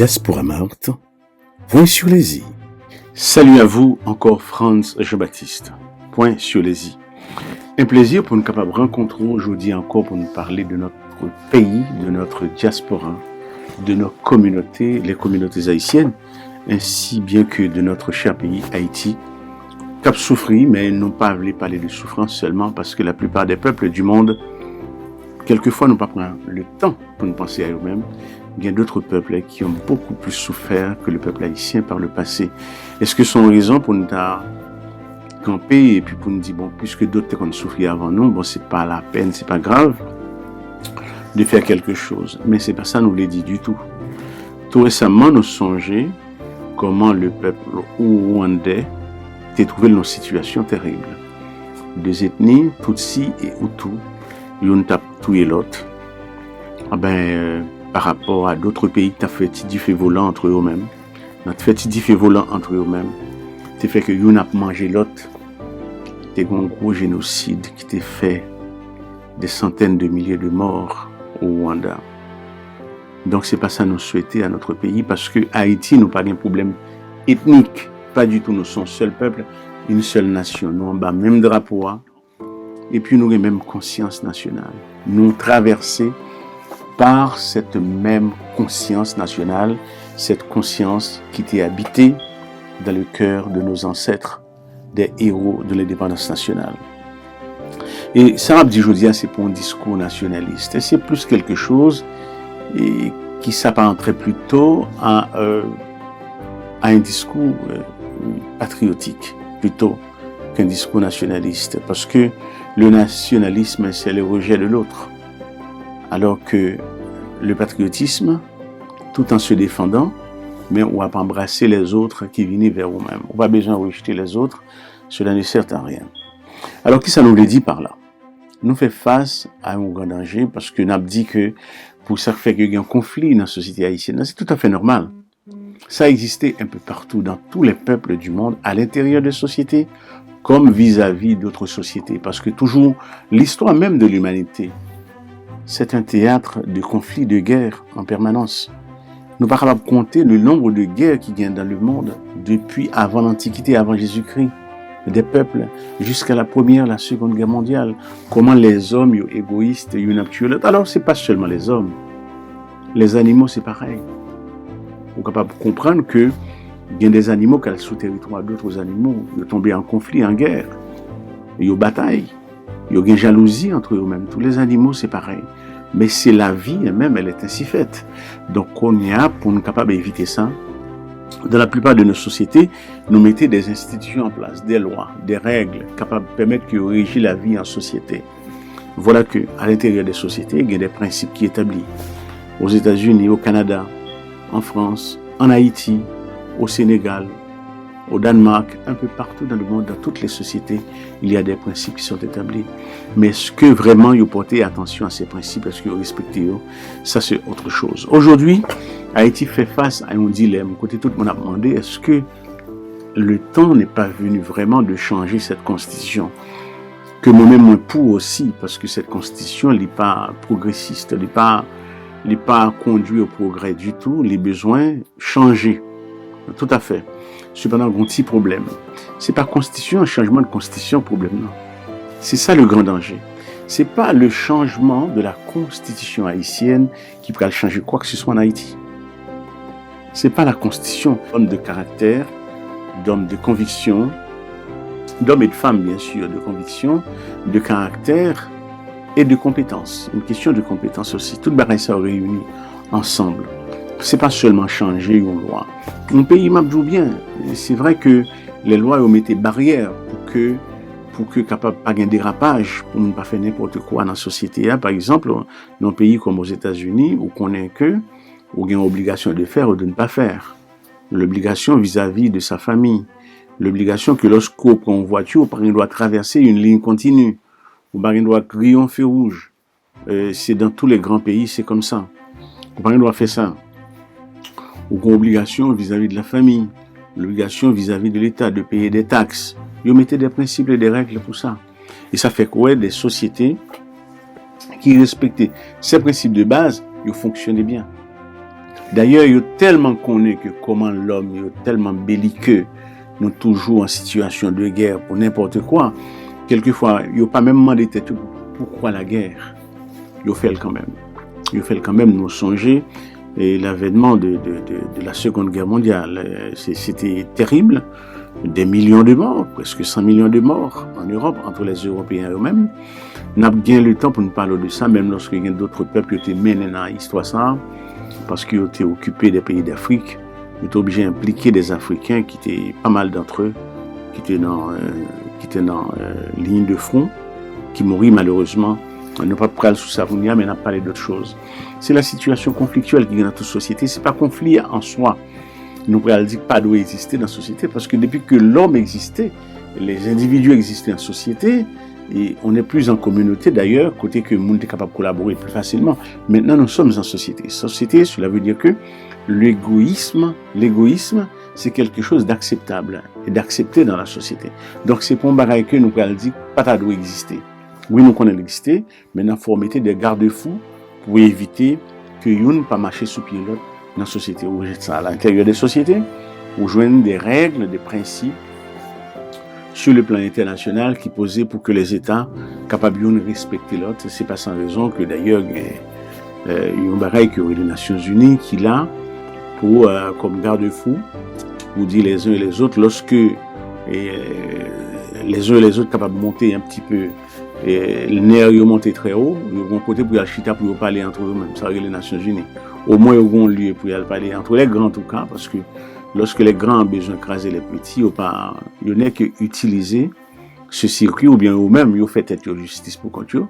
Diaspora Marthe, point sur les i. Salut à vous, encore Franz Jean-Baptiste, point sur les i. Un plaisir pour nous capables de rencontrer aujourd'hui encore pour nous parler de notre pays, de notre diaspora, de nos communautés, les communautés haïtiennes, ainsi bien que de notre cher pays Haïti, cap souffri, mais non pas voulu parler de souffrance seulement parce que la plupart des peuples du monde, quelquefois, n'ont pas pris le temps pour nous penser à eux-mêmes. Il y a d'autres peuples qui ont beaucoup plus souffert que le peuple haïtien par le passé. Est-ce que sont raison pour nous camper et puis pour nous dire, bon, puisque d'autres ont souffert avant nous, bon, c'est pas la peine, c'est pas grave de faire quelque chose. Mais c'est pas ça nous l'a dit du tout. Tout récemment, nous songeons comment le peuple rwandais s'est trouvé dans une situation terrible. Deux ethnies, Tutsi et Hutu, ils tapent tout et l'autre. Par rapport à d'autres pays qui ont fait des faits volants entre eux-mêmes, c'est fait que yon a mangé l'autre. C'est un gros génocide qui t'a fait des centaines de milliers de morts au Rwanda. Donc c'est pas ça nous souhaiter à notre pays parce que Haïti nous pas un problème ethnique, pas du tout. Nous sommes un seul peuple, une seule nation. Nous en bas même drapeau et puis nous avons même conscience nationale. Nous traversons par cette même conscience nationale, cette conscience qui était habitée dans le cœur de nos ancêtres, des héros de l'indépendance nationale. Et ça, dit aujourd'hui, c'est pour un discours nationaliste. Et c'est plus quelque chose qui s'apparenterait plutôt à un discours patriotique, plutôt qu'un discours nationaliste. Parce que le nationalisme, c'est le rejet de l'autre. Alors que le patriotisme, tout en se défendant, mais on va pas embrasser les autres qui viennent vers vous-même. On n'a pas besoin de rejeter les autres, cela ne sert à rien. Alors, qui ça nous le dit par là? Nous fait face à un grand danger parce que nous avons dit que pour ça fait qu'il y a un conflit dans la société haïtienne, c'est tout à fait normal. Ça existait un peu partout dans tous les peuples du monde, à l'intérieur des sociétés, comme vis-à-vis d'autres sociétés. Parce que toujours, l'histoire même de l'humanité, c'est un théâtre de conflits, de guerres en permanence. Nous ne pouvons pas compter le nombre de guerres qui viennent dans le monde depuis avant l'Antiquité, avant Jésus-Christ, des peuples, jusqu'à la Première, la Seconde Guerre mondiale. Comment les hommes sont égoïstes, ils ont tué l'autre. Alors, ce n'est pas seulement les hommes. Les animaux, c'est pareil. Vous êtes capable de comprendre que il y a des animaux qui sont sous territoire d'autres animaux. Ils sont tombés en conflit, en guerre. Ils ont bataille. Il y a une jalousie entre eux-mêmes. Tous les animaux, c'est pareil. Mais c'est la vie elle-même, elle est ainsi faite. Donc, on y a, pour nous capables d'éviter ça, dans la plupart de nos sociétés, nous mettons des institutions en place, des lois, des règles, capables de permettre que régisse la vie en société. Voilà que, à l'intérieur des sociétés, il y a des principes qui sont établis. Aux États-Unis, au Canada, en France, en Haïti, au Sénégal, au Danemark, un peu partout dans le monde, dans toutes les sociétés, il y a des principes qui sont établis. Mais est-ce que vraiment ils portent attention à ces principes, est-ce qu'ils respectent eux? Ça, c'est autre chose. Aujourd'hui, Haïti fait face à un dilemme. Côté tout le monde a demandé, est-ce que le temps n'est pas venu vraiment de changer cette constitution? Que moi-même, moi pour aussi, parce que cette constitution, elle n'est pas progressiste, elle n'est pas conduite au progrès du tout, les besoins changer. Tout à fait. Cependant, il y a un petit problème. C'est pas constitution, un changement de constitution, problème, non. C'est ça le grand danger. C'est pas le changement de la constitution haïtienne qui pourrait changer quoi que ce soit en Haïti. C'est pas la constitution d'hommes de caractère, d'hommes de conviction, d'hommes et de femmes, bien sûr, de conviction, de caractère et de compétences. Une question de compétences aussi. Tout le baril ça réuni ensemble. C'est pas seulement changer une loi. Un pays m'a dit bien, c'est vrai que les lois ont mis des barrières pour que capable pas un dérapage, pour ne pas faire n'importe quoi dans la société. Par exemple, dans un pays comme aux États-Unis, où on est que, où il y a une obligation de faire ou de ne pas faire. L'obligation vis-à-vis de sa famille. L'obligation que lorsqu'on prend une voiture, on doit traverser une ligne continue. On doit griller un feu rouge. C'est dans tous les grands pays, c'est comme ça. On doit faire ça. Ou une obligation vis-à-vis de la famille, l'obligation vis-à-vis de l'État de payer des taxes. Ils mettaient des principes et des règles pour ça. Et ça fait quoi des sociétés qui respectaient ces principes de base, ils fonctionnaient bien. D'ailleurs, il y a tellement connu que comment l'homme est tellement belliqueux, nous toujours en situation de guerre pour n'importe quoi. Quelquefois, il n'y a pas même demandé pourquoi la guerre. Il fait quand même. Il fait quand même nous songer et l'avènement de la Seconde Guerre mondiale. C'était terrible. Des millions de morts, presque 100 millions de morts en Europe, entre les Européens eux-mêmes. Nous avons bien le temps pour nous parler de ça, même lorsque il y a d'autres peuples qui étaient menés dans l'histoire ça, parce qu'ils étaient occupés des pays d'Afrique. Ils étaient obligés d'impliquer des Africains qui étaient pas mal d'entre eux, qui étaient dans ligne de front, qui mourent malheureusement. On n'a pas parlé sous Savounia, mais on a parlé d'autres choses. C'est la situation conflictuelle qui est dans toute société. C'est pas conflit en soi. Nous pourrions dire que pas doit exister dans la société, parce que depuis que l'homme existait, les individus existaient en société, et on est plus en communauté d'ailleurs, côté que le monde est capable de collaborer plus facilement. Maintenant, nous sommes en société. Société, cela veut dire que l'égoïsme, c'est quelque chose d'acceptable et d'accepté dans la société. Donc, c'est pour un bagage que nous pourrions dire que pas doit exister. Oui, nous connaissons exister, maintenant, il faut mettre des garde-fous pour éviter que l'un pas marcher sous pied l'autre dans la société. Ou ça à l'intérieur des sociétés, ou joindre des règles, des principes sur le plan international qui posaient pour que les États capables de respecter l'autre. C'est pas sans raison que d'ailleurs il y a un bagage que les Nations Unies qui là pour comme garde-fou pour dire les uns et les autres lorsque les uns et les autres capables de monter un petit peu et le nerf est monté très haut, ils vont côté pour chita pour parler entre eux-mêmes, ça les Nations Unies. Au moins ils auront lieu pour parler entre les grands en tout cas, parce que lorsque les grands ont besoin d'écraser les petits, il n'y a qu'utiliser ce circuit ou bien eux-mêmes, ils ont fait tête de justice pour contre eux,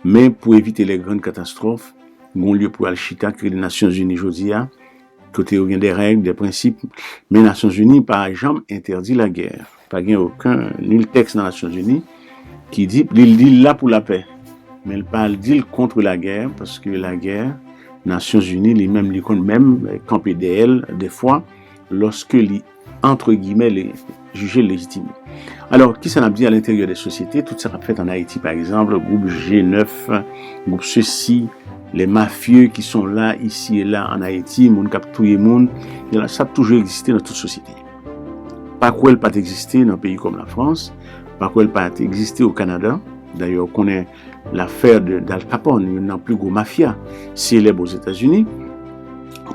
mais pour éviter les grandes catastrophes, ils ont lieu pour chita que les Nations Unies aujourd'hui, côté il y a des règles, des principes, mais les Nations Unies par exemple interdit la guerre. Pas gain aucun nul texte dans les Nations Unies qui dit il dit là pour la paix, mais il parle dit contre la guerre parce que la guerre, Nations Unies les-mêmes les comptent même camper d'elle des fois lorsque les entre guillemets les jugés légitimes. Alors qui ça a dit à l'intérieur des sociétés, tout ça a fait en Haïti par exemple, groupe G9, groupe ceci, les mafieux qui sont là ici et là en Haïti, moun k'ap touye moun, ça a toujours existé dans toute société. Pas quoi elle pas exister dans un pays comme la France. Par quoi elle pas existé au Canada. D'ailleurs, on connaît l'affaire d'Al Capone, une plus gros mafia célèbre aux États-Unis.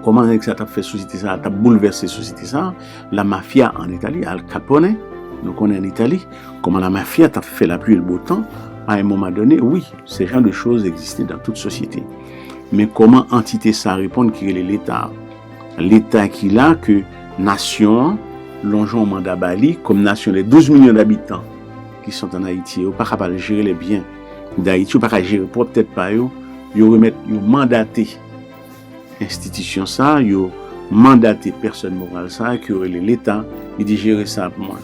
Comment ça a fait société ça, a bouleversé société ça. La mafia en Italie, Al Capone, nous connaissons en Italie. Comment la mafia a fait la pluie et le beau temps. À un moment donné, oui, ce genre de choses existaient dans toute société. Mais comment entité ça répond qui est l'État? L'État qui là que nation, longeant au mandat Bali, comme nation, les 12 millions d'habitants qui sont en Haïti, ils ne sont pas capables de gérer les biens d'Haïti, ils ne sont pas capables de gérer peut-être pas eux, ils ont mandaté l'institution ça, ils ont mandaté personne morale ça, qui aurait l'État, ils dit gérer ça pour moi.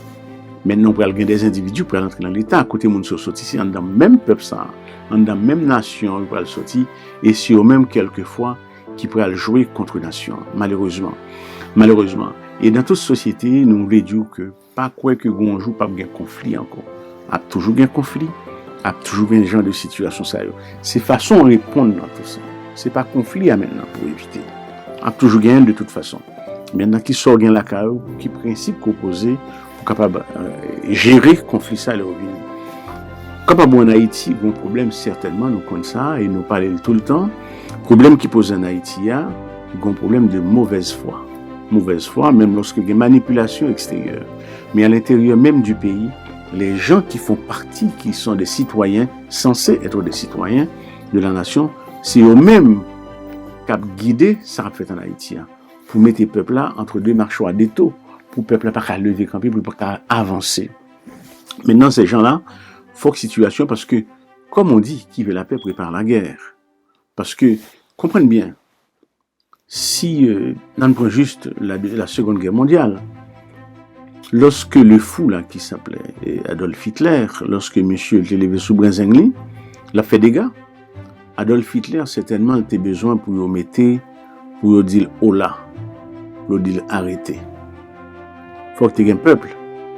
Maintenant, on peut aller des individus pour entrer dans l'État, à côté de mon sorti, dans le même peuple ça, dans la même nation, ils peuvent sortir, et c'est eux-mêmes quelquefois qui peuvent jouer contre la nation, malheureusement. Et dans toute société, nous voulons dire que pas quoi que on joue pas bien conflit encore. A toujours bien conflit, a toujours bien genre de situation ça. C'est façon de répondre dans tout ça. C'est pas conflit à maintenant pour éviter. A toujours bien de toute façon. Maintenant qui sort bien la carrière, qui principe composé pour capable gérer conflit ça le revenu. Capable en Haïti, un problème certainement nous connaissons ça et nous parlons tout le temps. Problème qui pose en Haïti, il y a un problème de mauvaise foi. Mauvaise foi, même lorsque il y a manipulation extérieure. Mais à l'intérieur même du pays, les gens qui font partie, qui sont des citoyens, censés être des citoyens de la nation, c'est eux-mêmes qui ont guidé ça fait en Haïti. Pour mettre les peuples là entre deux marchoirs d'étau, pour le peuple là pas lever camper, pour pas avancer. Maintenant, ces gens-là, faut que situation, parce que, comme on dit, qui veut la paix prépare la guerre. Parce que, comprenez bien, si on prend juste la Seconde Guerre mondiale, lorsque le fou là qui s'appelait Adolf Hitler, lorsque monsieur était levé sous Brinzengli, l'a fait des dégâts. Adolf Hitler certainement était besoin pour le mettre, pour le dire hola, pour le dire arrêter. Faut que tu aies un peuple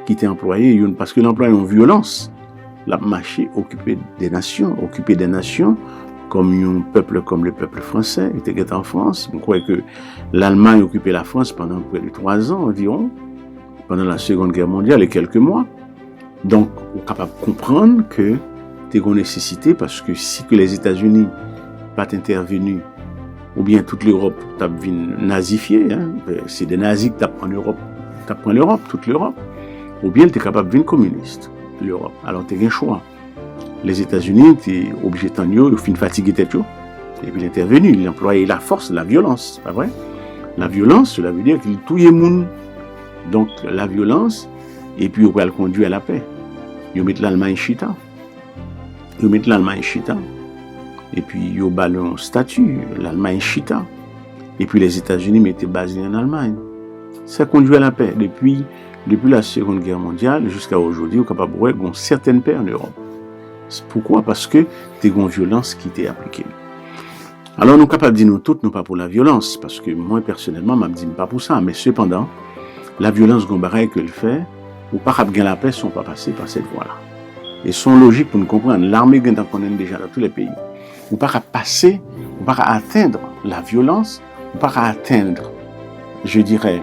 qui t'est employé, parce que l'emploi est en violence. La marché occuper des nations comme un peuple comme le peuple français, il était en France. Je crois que l'Allemagne occupait la France pendant près de 3 ans environ, pendant la Seconde Guerre mondiale et quelques mois. Donc, on est capable de comprendre que c'est une nécessité parce que si que les États-Unis pas intervenus, ou bien toute l'Europe t'a vu nazifiée, hein, c'est des nazis que t'as en Europe, toute l'Europe, ou bien t'es capable de devenir communiste, l'Europe. Alors t'as un choix. Les États-Unis, t'es obligé de t'en aller, ils finissent fatigués tête, et puis il est intervenu, il employait la force, la violence, c'est pas vrai? La violence, cela veut dire qu'il touille les gens. Donc la violence, et puis on va le conduire à la paix. Ils mettent l'Allemagne chita. Et puis ils ont un statut, l'Allemagne chita. Et puis les États-Unis mettaient basés en Allemagne. Ça conduit à la paix. Depuis la Seconde Guerre mondiale jusqu'à aujourd'hui, on est capable de voir une certaine paix en Europe. Pourquoi? Parce que c'est une violence qui était appliquée. Alors nous sommes capables de dire nous toutes, nous pas pour la violence, parce que moi personnellement, je ne dis pas pour ça, mais cependant, la violence qu'on que le fait, ou pas gagner la paix, sont pas passés par cette voie-là. Et son logique pour nous comprendre, l'armée qu'on connaît déjà dans tous les pays, ou pas passer, ou pas atteindre la violence, ou pas atteindre, je dirais,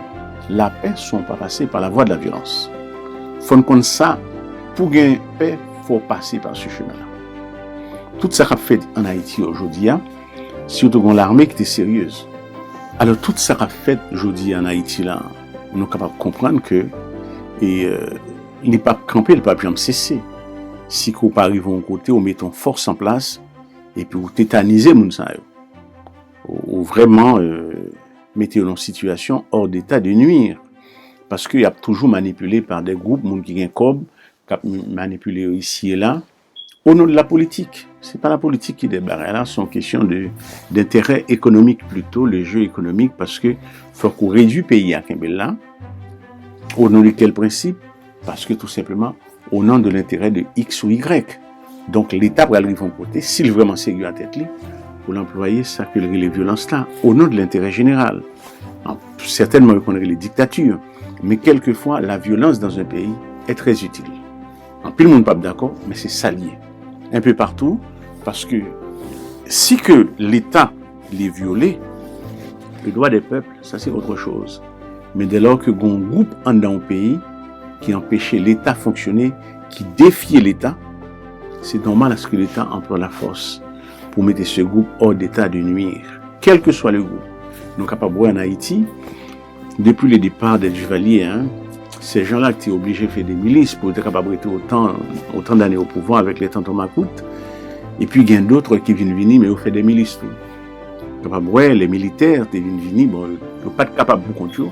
la paix, sont pas passés par la voie de la violence. Faut qu'on ça, pour gagner la paix, faut passer par ce chemin-là. Tout ça qu'a fait en Haïti aujourd'hui, surtout dans l'armée qui était sérieuse. Alors tout ça qu'a fait aujourd'hui en Haïti là, on est capable de comprendre que les papes campés, les papes jamais cessé. Si qu'on pas arrive à un côté, on met ton force en place et puis on tétaniser moun sa yo. Ou vraiment mettez dans une situation hors d'état de nuire. Parce qu'il y a toujours manipulé par des groupes, moun qui gen cob, qui manipulé ici et là, au nom de la politique. C'est pas la politique qui débarque là, c'est une question d'intérêt économique plutôt, le jeu économique, parce que faut qu'on réduise le pays à Kimbella. Au nom de quel principe? Parce que tout simplement, au nom de l'intérêt de X ou Y. Donc l'État va arriver à un côté, s'il vraiment sérieux à tête li, pour l'employer, ça que les violences là, au nom de l'intérêt général. Alors, certainement, on connaît les dictatures, mais quelquefois, la violence dans un pays est très utile. Alors, puis le monde n'est pas d'accord, mais c'est ça lié. Un peu partout, parce que si que l'État les violait, le droit des peuples, ça c'est autre chose. Mais dès lors que un groupe en dans un pays qui empêchait l'État de fonctionner, qui défiait l'État, c'est normal à ce que l'État emploie la force pour mettre ce groupe hors d'état de nuire, quel que soit le groupe. Donc, à Paboué en Haïti, depuis le départ des Duvalier, ces gens-là qui étaient obligés de faire des milices pour être capables de rester autant d'années au pouvoir avec les Tantons Macoutes. Et puis, il y a d'autres qui viennent venir, mais ils font des milices. Paboué, les militaires qui viennent venir, bon, ils ne sont pas capables de contrôler.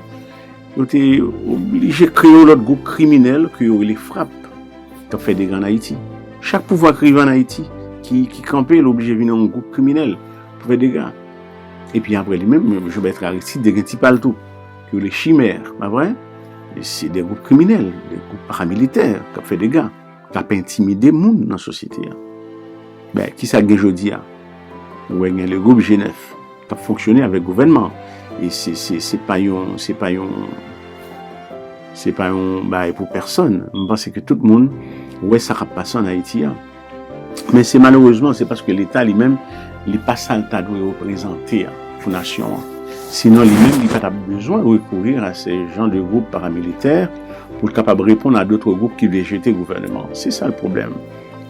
Ils étaient obligés de créer l'autre groupe criminel qui les frappe, qui fait des grands en Haïti. Chaque pouvoir qui arrive en Haïti, qui campait, il est obligé de venir un groupe criminel pour faire des gars. Et puis après lui-même, je vais être Aristide, des gens qui parlent tout, que les chimères, pas vrai? Et c'est des groupes criminels, des groupes paramilitaires qui ont fait des gars, qui ont intimidé les gens dans la société. Ben, qui ça gagne aujourd'hui? Ouais, le groupe G9 qui a fonctionné avec le gouvernement. Et c'est pas un bail pour personne. Je pense que tout le monde, ouais, ça va passer en Haïti. Mais c'est malheureusement, c'est parce que l'État lui-même, il n'est pas ça le tas de représenter pour la nation. Sinon, lui-même, il n'a pas besoin de recourir à ces gens de groupes paramilitaires pour être capable de répondre à d'autres groupes qui veulent jeter le gouvernement. C'est ça le problème.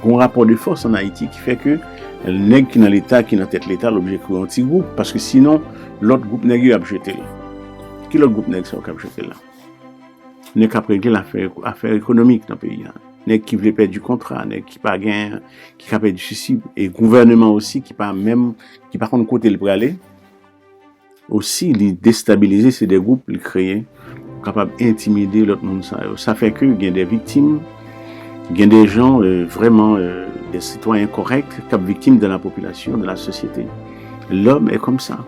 Un rapport de force en Haïti qui fait que le nègre qui est dans l'État, qui est dans tête l'État, l'objet de créer un petit groupe, parce que sinon, l'autre groupe nègre a jeté là. Qui l'autre groupe nègre a jeté là? N'est qu'à régler l'affaire économique dans le pays. N'est qui veut perdre du contrat, n'est qui pas gain, qui a perdu du suicide, et gouvernement aussi qui pas contre côté le aller. Aussi, les déstabiliser, c'est des groupes, les créer, capables d'intimider l'autre monde. Ça fait que il y a des victimes, il y a des gens vraiment, des citoyens corrects, qui sont victimes de la population, de la société. L'homme est comme ça.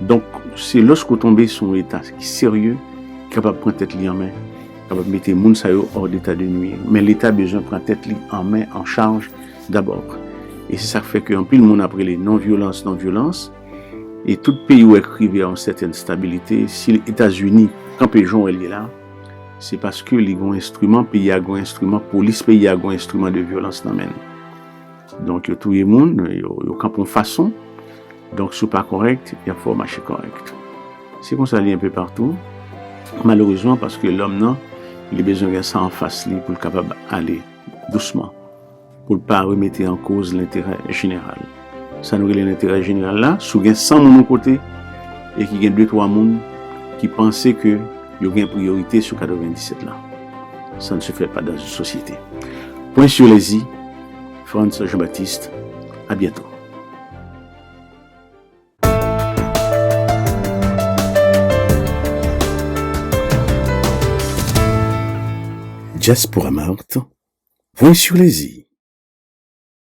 Donc, c'est lorsqu'on tombe sur un état qui est sérieux, capable de prendre tête en main, capable de mettre les gens hors d'état de nuire. Mais l'État a besoin de prendre tête en main, en charge d'abord. Et c'est ça qui fait qu'un pile monde après les non-violence, et tout pays où écrivait en certaine stabilité, si les États-Unis, quand Péjon est là, c'est parce que les grands instruments, pays a un instrument, police pays a un instrument de violence dans même. Donc, il y a tout le monde, il y a campon façon. Donc, si pas correct, il faut marcher correct. C'est comme ça, un peu partout. Malheureusement, parce que l'homme, non, il a besoin de ça en face, pour être capable d'aller doucement, pour ne pas remettre en cause l'intérêt général. Ça nous relève l'intérêt général là, sous 100 mon côté, et qui gagne 2-3 personnes qui pensaient que il y a une priorité sur 97 là. Ça ne se fait pas dans une société. Point sur les i, Franz Jean-Baptiste, à bientôt. Diaspora Markt, point sur les i.